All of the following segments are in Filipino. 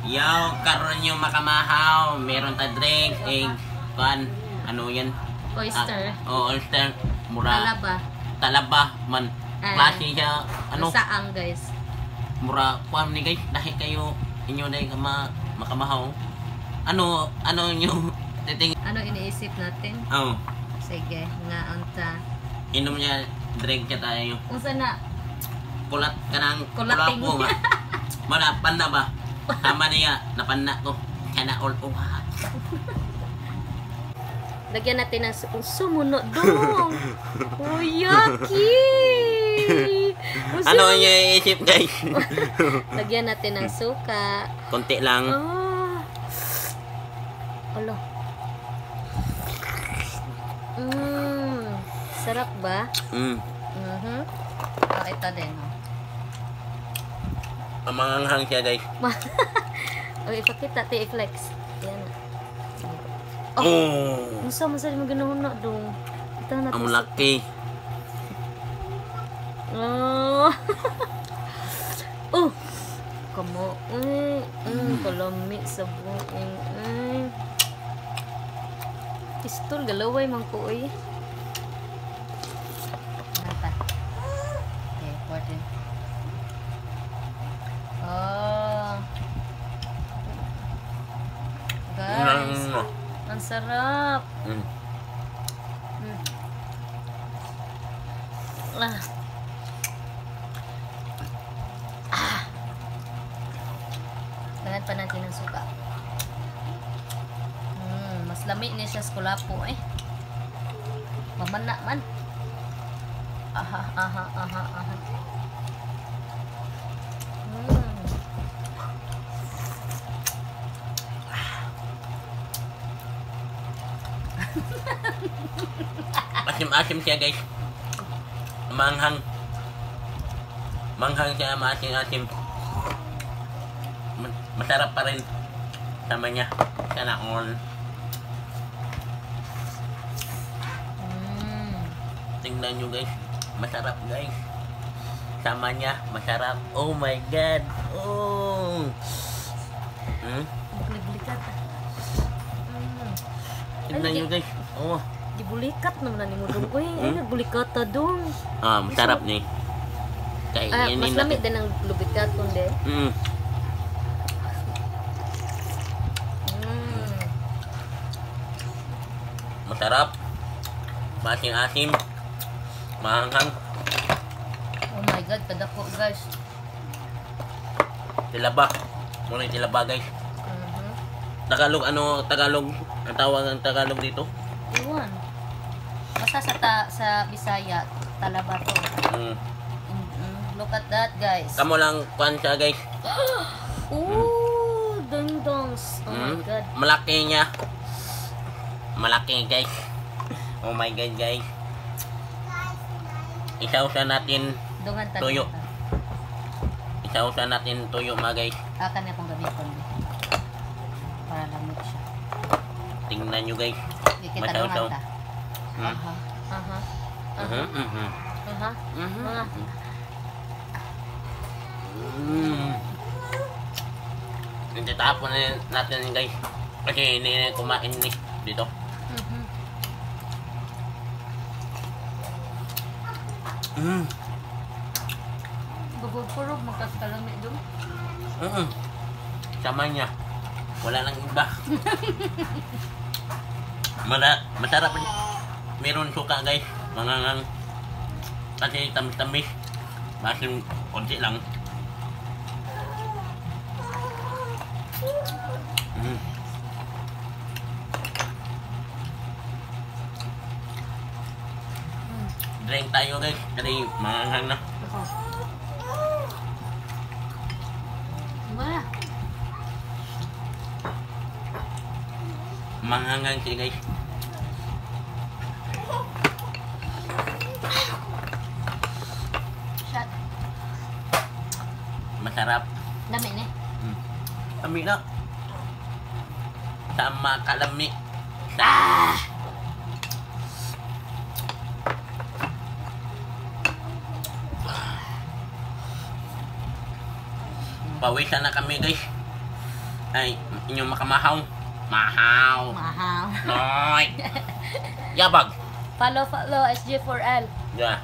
Yaw, karon yung makamahaw. Meron ta drink, egg, pan, ano yan? Oyster. Oyster. Mura. Talaba. Talaba man. Klase siya, ano? Saang guys. Mura, kuam ni guys. Dahil kayo, inyo na yung makamahaw. Ano yung titing? Ano iniisip natin? Oh. Sige, nga unta. Inom niya, drink niya tayo. Unsa na? Kulat ka ng Kulating. kulapo ba? Mana, panda ba? Tama niya, napanna ko. Kana all uha. Lagyan natin ng sumuno dong. Uyaki! Ano niya iisip guys? Lagyan natin ng suka. Konti lang. Ah. Alo. Sarap ba? Oh, ito din. Amanghang siya guys. O, ipakita, i-flex. Yan. Oh! Masa mo ganoon na dong. Ito na. Ang laki. Oh. Oh. Kamo. Kalami sa buing. Pistol galaway man ko oy. Nata. Okay, 14. Oh. Guys. Ang sarap. Lagyan pa natin ng suka. Mas lami niya siya sa kulapo eh. Mamana man. Aha. Asim-asim siya guys. Manghang. Manghang siya, maasim-asim. Masarap pa rin. Sama niya. Sana all. Tingnan nyo guys. Masarap guys. Sama niya. Masarap. Oh my god. Oh. Bulikat. Tingnan nyo guys. Oh. Gibulikat naman ni mo dong. Uy, nagbulikat ta dong. Masarap ni. Kaya mas lamig din ang lubikat kundi. Masarap. Maasim-asim. Mahanghang. Oh my god, kadako guys. Tilaba. Muna yung tilaba guys. Tagalog, Tagalog? Ang tawag ng Tagalog dito? Iwan. Basta sa Bisaya, talaba to. Look at that guys. Kamo lang kuan siya guys. Ooh, dong-dongs. Oh my god. Malaki niya. Malaki guys. Oh my god guys. Isausa natin tuyo. Isausa natin tuyo mga guys. Akan na itong gamiton. Para lamig siya. Tingnan nyo guys. Kita naman ta. Hindi tapon natin guys. Kasi hindi kumain ni dito. Bugog-purog magkaskalami doon. Sama niya. Wala lang iba. Masarap. Meron suka guys. Mangangang. Kasi tamis-tamis. Masin konti lang. Drink tayo guys. Kasi mangangang na. Wala. Mangangang siya guys. Shot. Masarap. Dami ni. Dami na. Sama kalami. Pawisan na kami guys. Ay, inyong makamahaw. Mahaw. Mahaw. Noy. Yabag. Follow SG4L. Yeah.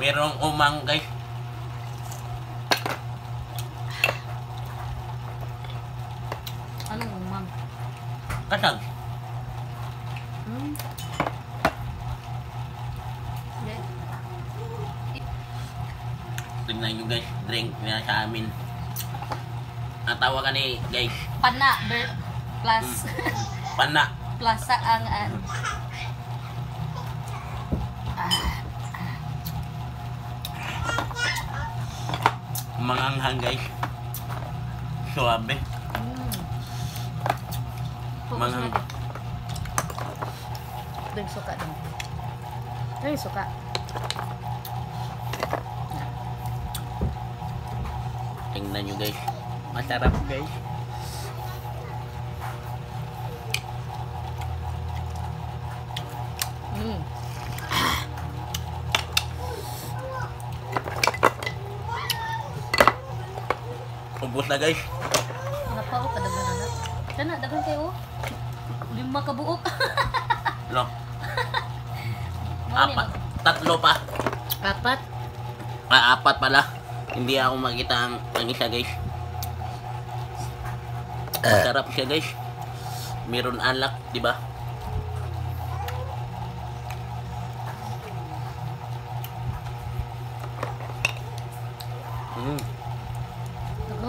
Merong umang guys. Anong umang? Kasag. Tingnan nyo guys, drink na sa amin. Ang tawagan ni guys, Pana plus pana. plus ang Manganghang guys. Suabe. Manghang. Deng suka dong. Deng suka. Tingnan nyo guys. Masarap guys. Ubus na guys. Apa o kadagan na? Kana dagan kayo. 5 ka buok. No. Apat. Tatlo pa. Apat. Apat pala. Hindi ako makita ang isa guys. Masarap siya guys. Meron alak, di ba?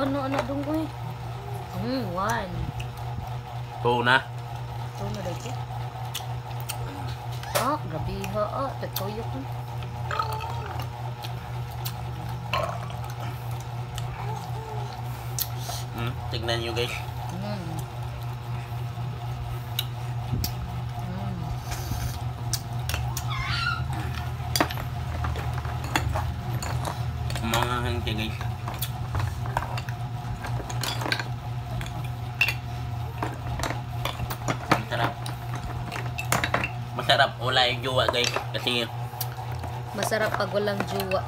Ano dong ko eh. 1. 2 na. Ito na dito. Grabe ha. Tatoyo ko. Tignan nyo guys. Mga hangke guys. Masarap. Masarap wala yung jowa guys. Kasi Masarap pag walang jowa.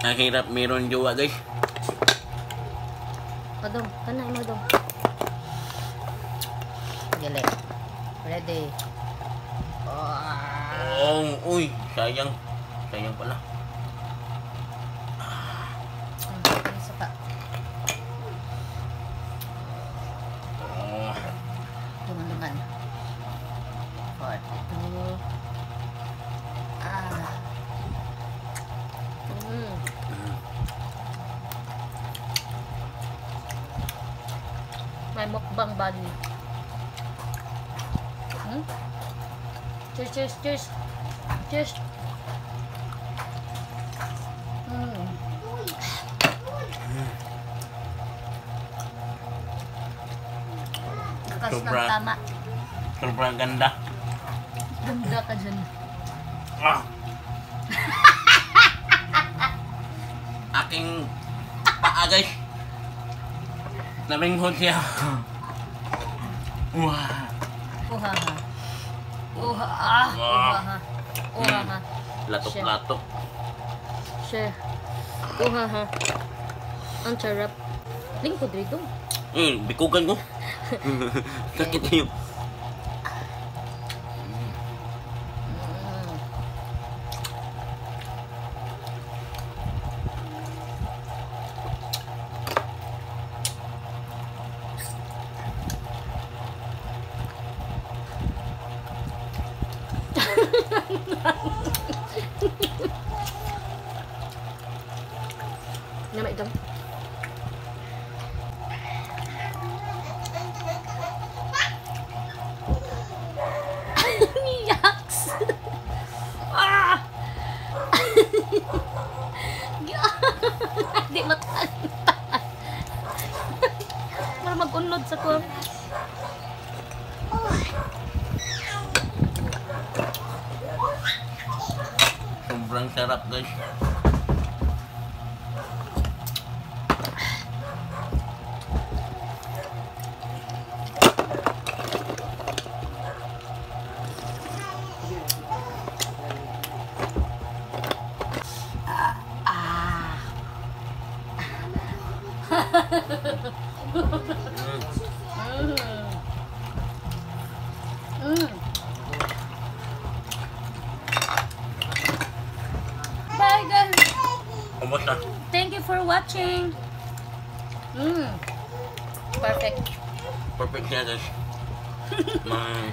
ang hirap meron jowa guys. Adong, kanay mo dong. Gile. Ready. Uy, sayang. Sayang pala. Suka. Dungan-dungan. 42. May mukbang bali. Cheers. Cheers. Kakas ng tama. Sobrang ganda. Ganda ka dyan. Aking paa guys. Naminghon siya. Wow. Uhaha. Latok-latok. Share. Ang sarap. Lingkod rito. Bikugan ko. Sakit yun. Nama itu. Yaks. Di matahan. Para mag-unod sa ko. Sobrang sarap guys. Mm. Bye guys. Kumusta? Thank you for watching. Perfect. Perfect siya guys. Mang